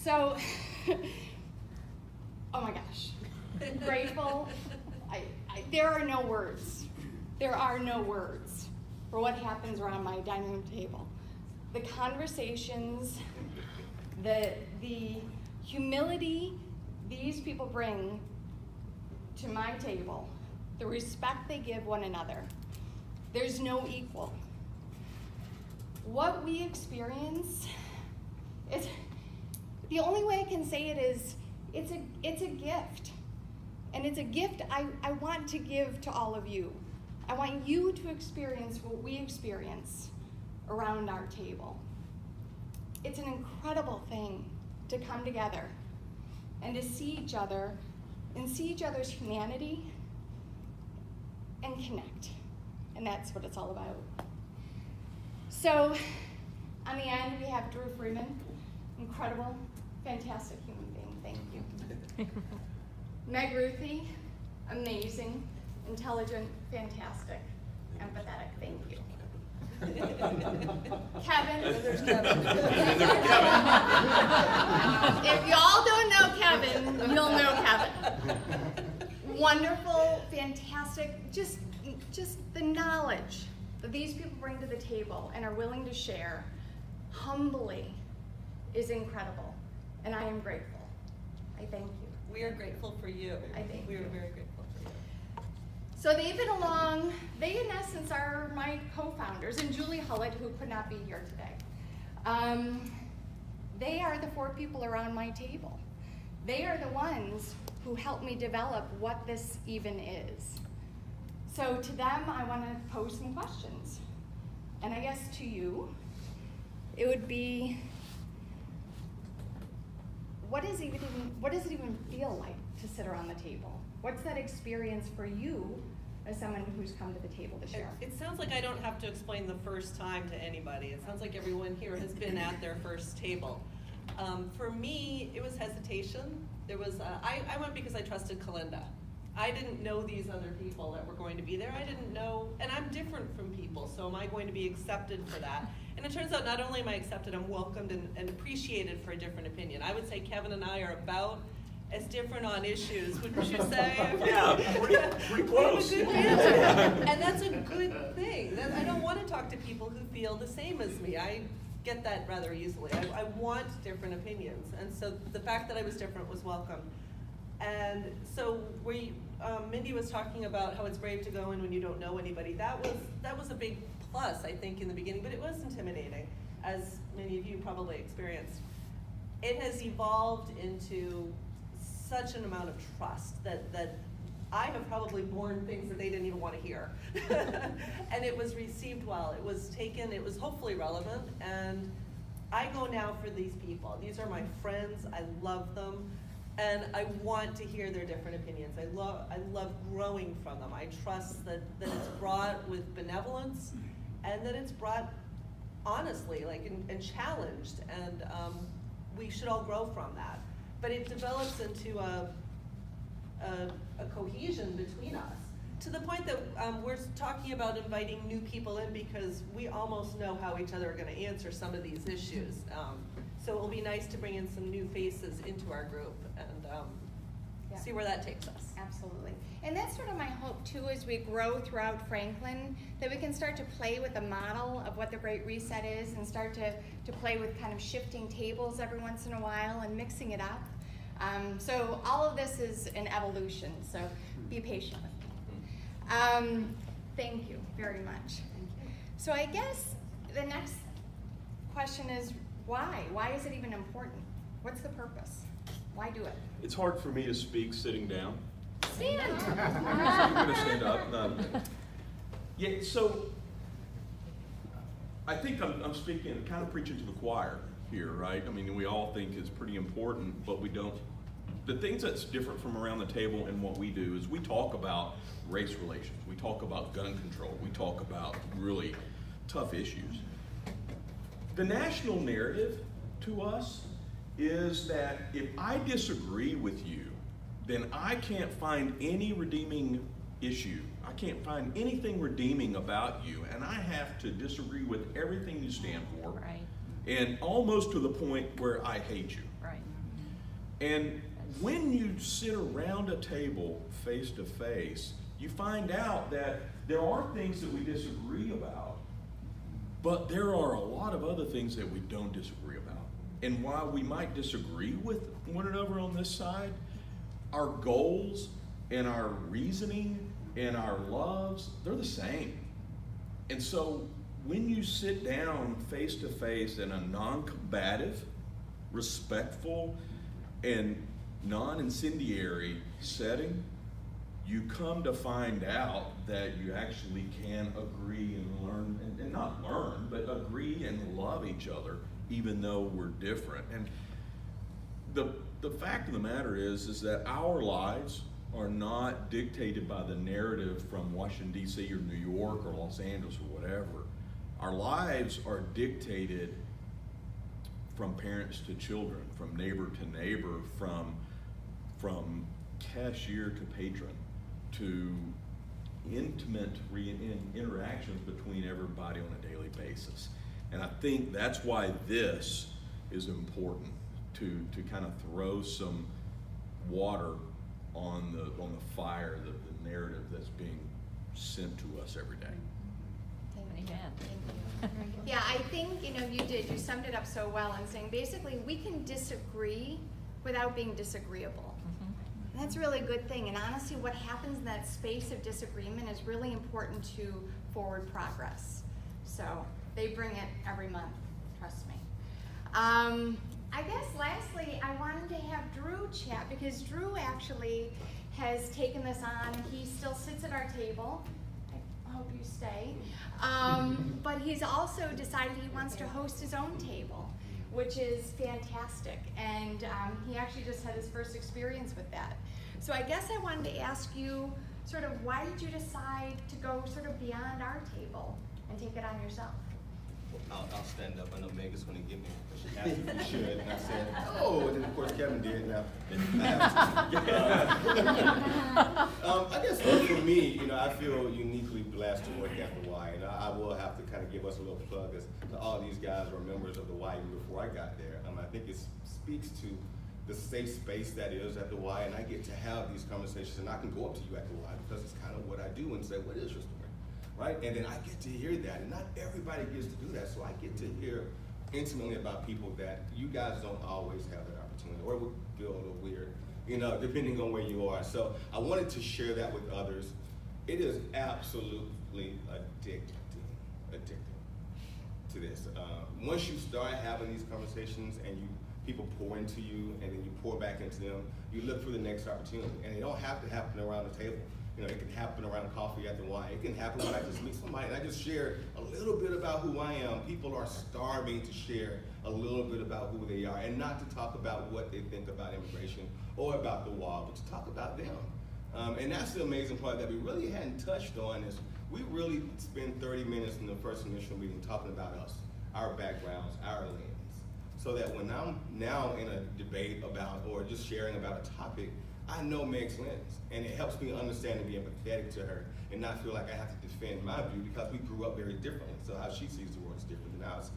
So, oh my gosh, grateful. There are no words. There are no words for what happens around my dining room table. The conversations, the humility these people bring to my table, the respect they give one another. There's no equal. What we experience is, the only way I can say it is, it's a gift. And it's a gift I want to give to all of you. I want you to experience what we experience around our table. It's an incredible thing to come together and to see each other and see each other's humanity and connect. And that's what it's all about. So, on the end, we have Drew Freeman. Incredible, fantastic human being. Thank you. Meg Ruthie, amazing, intelligent, fantastic, empathetic. Thank you. Kevin. There's Kevin. If y'all don't know Kevin, you'll know Kevin. Wonderful, fantastic, just the knowledge that these people bring to the table and are willing to share humbly is incredible, and I am grateful. I thank you. We are grateful for you. I thank you. We are very grateful for you. So they've been along, they in essence are my co-founders, and Julie Hullett, who could not be here today. They are the 4 people around my table. They are the ones who helped me develop what this even is. So to them, I want to pose some questions. And I guess to you, it would be, what does it even feel like to sit around the table? What's that experience for you as someone who's come to the table to share? It sounds like I don't have to explain the first time to anybody. It sounds like everyone here has been at their first table. For me, it was hesitation. There was I went because I trusted Kalinda. I didn't know these other people that were going to be there. I didn't know, and I'm different from people, so am I going to be accepted for that? And it turns out not only am I accepted, I'm welcomed and appreciated for a different opinion. I would say Kevin and I are about as different on issues, wouldn't you say? Yeah, pretty close. We have a good banter, and that's a good thing. I don't want to talk to people who feel the same as me. I get that rather easily. I want different opinions, and so the fact that I was different was welcome. And so Mindy was talking about how it's brave to go in when you don't know anybody. That was a big plus, I think, in the beginning, but it was intimidating, as many of you probably experienced. It has evolved into such an amount of trust that I have probably borne things that they didn't even want to hear. And it was received well. It was taken, it was hopefully relevant, and I go now for these people. These are my friends, I love them. And I want to hear their different opinions. I love growing from them. I trust that it's brought with benevolence, and that it's brought honestly, and challenged. And we should all grow from that. But it develops into a cohesion between us, to the point that we're talking about inviting new people in because we almost know how each other are going to answer some of these issues. So it will be nice to bring in some new faces into our group and see where that takes us. Absolutely. And that's sort of my hope too, as we grow throughout Franklin, that we can start to play with the model of what the Great Reset is and start to play with kind of shifting tables every once in a while and mixing it up. So all of this is an evolution, so be patient with me. Thank you very much. So I guess the next question is, why? Why is it even important? What's the purpose? Why do it? It's hard for me to speak sitting down. Stand. So I'm going to stand up. Yeah, so I think I'm speaking, kind of preaching to the choir here, right? I mean, we all think it's pretty important, but we don't. The things that's different from around the table and what we do is we talk about race relations. We talk about gun control. We talk about really tough issues. The national narrative to us is that if I disagree with you, then I can't find any redeeming issue. I can't find anything redeeming about you, and I have to disagree with everything you stand for. Right. And almost to the point where I hate you. Right. And when you sit around a table face to face, you find out that there are things that we disagree about, but there are a lot of other things that we don't disagree about. And while we might disagree with one another on this side, our goals and our reasoning and our loves, they're the same. And so when you sit down face to face in a non-combative, respectful, and non-incendiary setting, you come to find out that you actually can agree and learn, and not learn, but agree and love each other, even though we're different. And the fact of the matter is that our lives are not dictated by the narrative from Washington, D.C. or New York or Los Angeles or whatever. Our lives are dictated from parents to children, from neighbor to neighbor, from cashier to patron, to intimate interactions between everybody on a daily basis. And I think that's why this is important, to kind of throw some water on the fire, the narrative that's being sent to us every day. Amen. Yeah, I think, you summed it up so well in saying basically we can disagree without being disagreeable. And that's a really good thing. And honestly, what happens in that space of disagreement is really important to forward progress. So they bring it every month, trust me. I guess lastly, I wanted to have Drew chat because Drew actually has taken this on. He still sits at our table. I hope you stay. But he's also decided he wants to host his own table, which is fantastic. And he actually just had his first experience with that. So I guess I wanted to ask you sort of why did you decide to go sort of beyond our table and take it on yourself? I'll stand up. I know Megan's going to give me a question. Asked if you should, and I said, oh, and then of course Kevin did. Now, I guess for me, I feel uniquely blessed to work at the Y, and I will have to kind of give us a little plug as all these guys were members of the Y before I got there. I think it speaks to the safe space that is at the Y, and I get to have these conversations, and I can go up to you at the Y because it's kind of what I do and say, what is your story? Right? And then I get to hear that, and not everybody gets to do that, so I get to hear intimately about people that you guys don't always have that opportunity, or it would feel a little weird, depending on where you are. So I wanted to share that with others. It is absolutely addicting to this. Once you start having these conversations and people pour into you, and then you pour back into them, you look for the next opportunity, and it don't have to happen around the table. It can happen around coffee at the Y. It can happen when I just meet somebody and I just share a little bit about who I am. People are starving to share a little bit about who they are, and not to talk about what they think about immigration or about the wall, but to talk about them. And that's the amazing part that we really hadn't touched on is we really spend 30 minutes in the first initial meeting talking about us, our backgrounds, our lens, so that when I'm now in a debate about or just sharing about a topic, I know Meg's lens, and it helps me understand and be empathetic to her and not feel like I have to defend my view because we grew up very differently, so how she sees the world is different than I see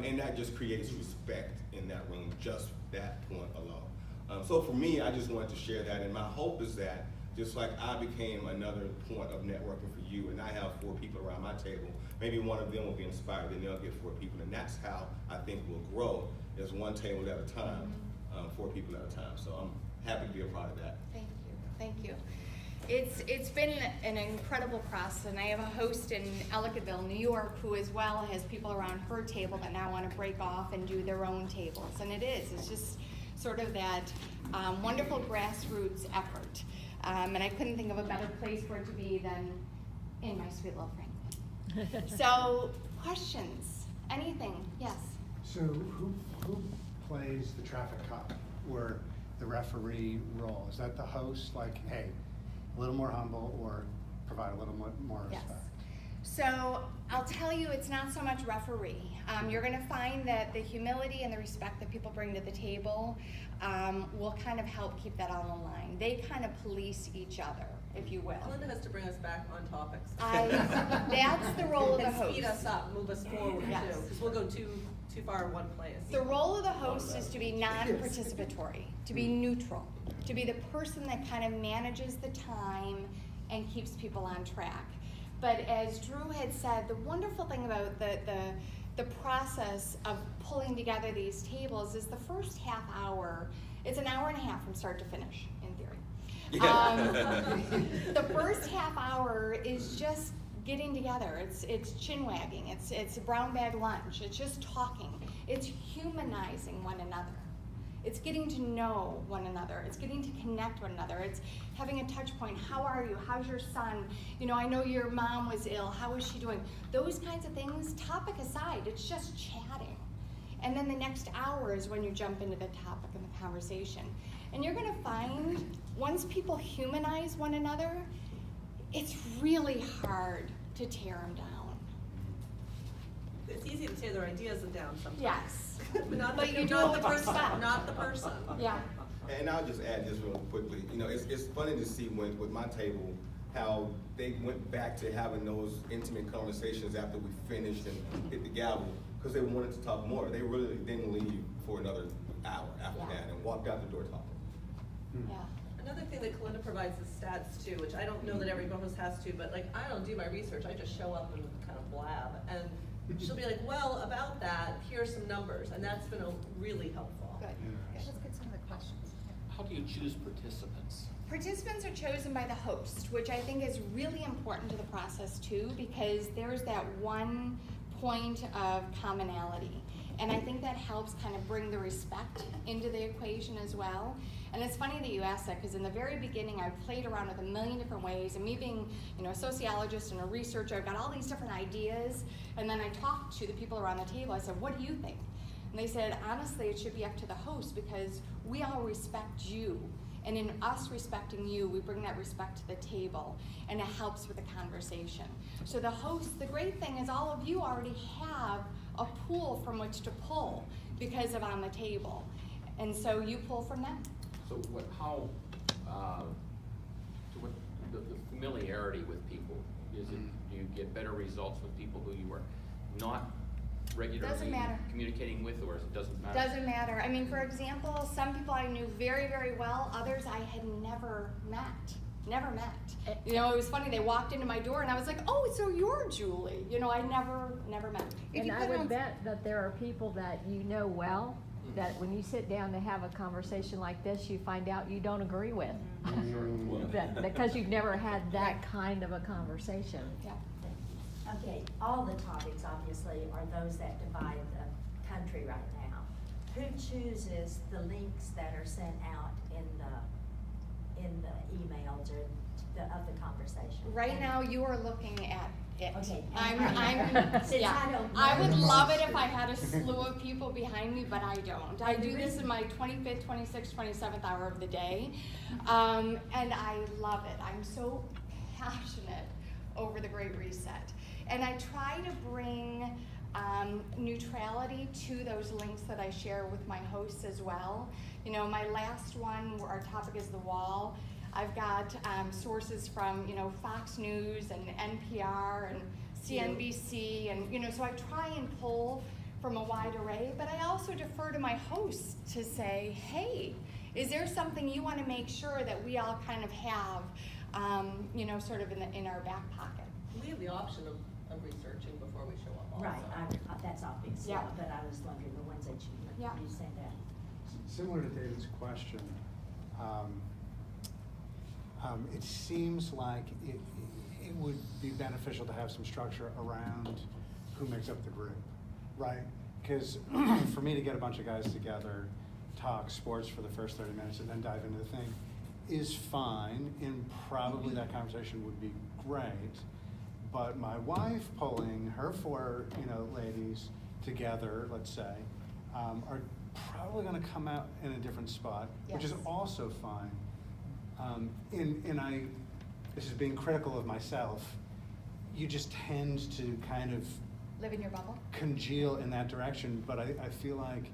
it. And that just creates respect in that room, just that point alone. So for me, I just wanted to share that, and my hope is that just like I became another point of networking for you, and I have 4 people around my table, maybe one of them will be inspired, then they'll get 4 people, and that's how I think we'll grow, is one table at a time, 4 people at a time. So I'm happy to be a part of that. Thank you. It's been an incredible process, and I have a host in Ellicottville, New York, who as well has people around her table that now want to break off and do their own tables. And it's just sort of that wonderful grassroots effort. And I couldn't think of a better place for it to be than in my sweet little Franklin. So, questions? Anything? Yes? So who plays the traffic cop or the referee role? Is that the host, like, hey, a little more humble, or provide a little more respect? Yes. So I'll tell you, it's not so much referee. You're going to find that the humility and the respect that people bring to the table will kind of help keep that all in line. They kind of police each other, if you will. Kalinda has to bring us back on topics. That's the role of the and host. speed us up, move us forward Yes. too, because we'll go too too far in one place. The role of the host is to be non-participatory, to be neutral, to be the person that kind of manages the time and keeps people on track. But as Drew had said, the wonderful thing about the process of pulling together these tables is the first half hour, it's an hour and a half from start to finish, in theory. The first half hour is just getting together. It's chin wagging. It's a brown bag lunch. It's just talking. It's humanizing one another. It's getting to know one another. It's getting to connect one another. It's having a touch point. How are you? How's your son? You know, I know your mom was ill. How is she doing? Those kinds of things, topic aside, it's just chatting. And then the next hour is when you jump into the topic and the conversation. And you're gonna find, once people humanize one another, it's really hard to tear them down. It's easy to tear their ideas down sometimes. Yes. But you do not it the with person, respect. not the person. Yeah. And I'll just add this real quickly. You know, it's funny to see with my table how they went back to having those intimate conversations after we finished and hit the gavel because they wanted to talk more. They really didn't leave for another hour after that and walked out the door talking. Yeah. Another thing that Kalinda provides is stats too, which I don't know that every host has to, but like I don't do my research, I just show up and kind of blab. And she'll be like, well, about that, here's some numbers, and that's been really helpful. Good. Let's get some of the questions. How do you choose participants? Participants are chosen by the host, which I think is really important to the process too, because there's that one point of commonality. And I think that helps kind of bring the respect into the equation as well. And it's funny that you asked that, because in the very beginning I played around with a million different ways, and me being, you know, a sociologist and a researcher, I've got all these different ideas, and then I talked to the people around the table. I said, what do you think? And they said, honestly, it should be up to the host, because we all respect you. And in us respecting you, we bring that respect to the table, and it helps with the conversation. So the host, the great thing is all of you already have a pool from which to pull because of on the table. And so you pull from them. So the familiarity with people, do you get better results with people who you are not regularly Doesn't matter. communicating with, or it doesn't matter? Doesn't matter. I mean, for example, some people I knew very, very well, others I had never met. Never met. You know, it was funny, they walked into my door and I was like, oh, so you're Julie. You know, I never met. And I would bet that there are people that you know well, that when you sit down to have a conversation like this, you find out you don't agree with. Because you've never had that kind of a conversation. Yeah. Okay, all the topics obviously are those that divide the country right now. Who chooses the links that are sent out in the emails or of the conversation? Right now, you are looking at it. Okay. I'm Since yeah. I don't know. I would love it if I had a slew of people behind me, but I don't. I do this in my 25th, 26th, 27th hour of the day, and I love it. I'm so passionate over the Great Reset. And I try to bring neutrality to those links that I share with my hosts as well. You know, my last one, where our topic is the wall, I've got sources from, you know, Fox News and NPR and CNBC, and, you know, so I try and pull from a wide array, but I also defer to my hosts to say, hey, is there something you want to make sure that we all kind of have, you know, sort of in our back pocket? We have the option of researching before we show up also. Right, that's obvious, Yeah. but I was wondering the ones that you send out. Similar to David's question, it seems like it would be beneficial to have some structure around who makes up the group, right? Because for me to get a bunch of guys together, talk sports for the first 30 minutes and then dive into the thing is fine, and probably that conversation would be great. But my wife pulling her 4, you know, ladies together, let's say, are probably going to come out in a different spot, which is Yes. also fine. And this is being critical of myself, you just tend to kind of Live in your bubble? congeal in that direction, but I feel like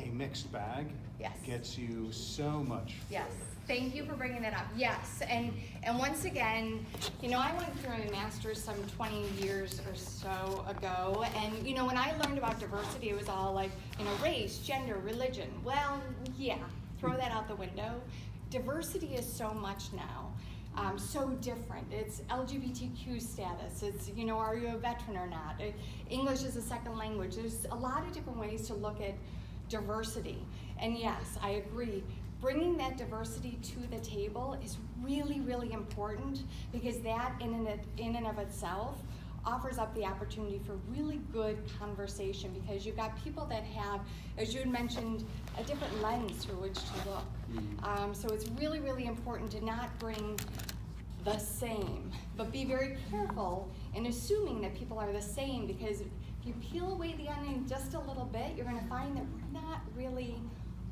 a mixed bag Yes. gets you so much Yes, further. thank you for bringing that up. Yes, and once again, you know, I went through a master's some 20 years or so ago, and you know, when I learned about diversity, it was all like, you know, race, gender, religion. Well, yeah, throw that out the window. Diversity is so much now. So different. It's LGBTQ status. It's, you know, are you a veteran or not? English is a second language. There's a lot of different ways to look at diversity. And yes, I agree. Bringing that diversity to the table is really, really important, because that in and of itself offers up the opportunity for really good conversation, because you've got people that have, as you had mentioned, a different lens through which to look. So it's really, really important to not bring the same, but be very careful in assuming that people are the same, because if you peel away the onion just a little bit, you're going to find that we're not really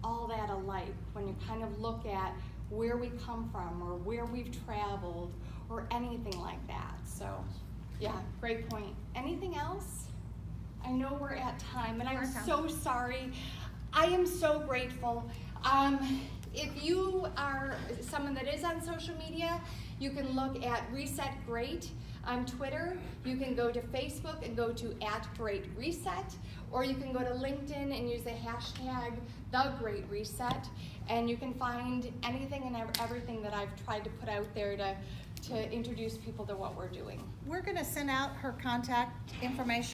all that alike when you kind of look at where we come from or where we've traveled or anything like that. So, yeah, great point. Anything else? I know we're at time, and I'm so sorry. I am so grateful. If you are someone that is on social media, you can look at Reset Great on Twitter. You can go to Facebook and go to @GreatReset, or you can go to LinkedIn and use the hashtag #TheGreatReset, and you can find anything and everything that I've tried to put out there to introduce people to what we're doing. We're going to send out her contact information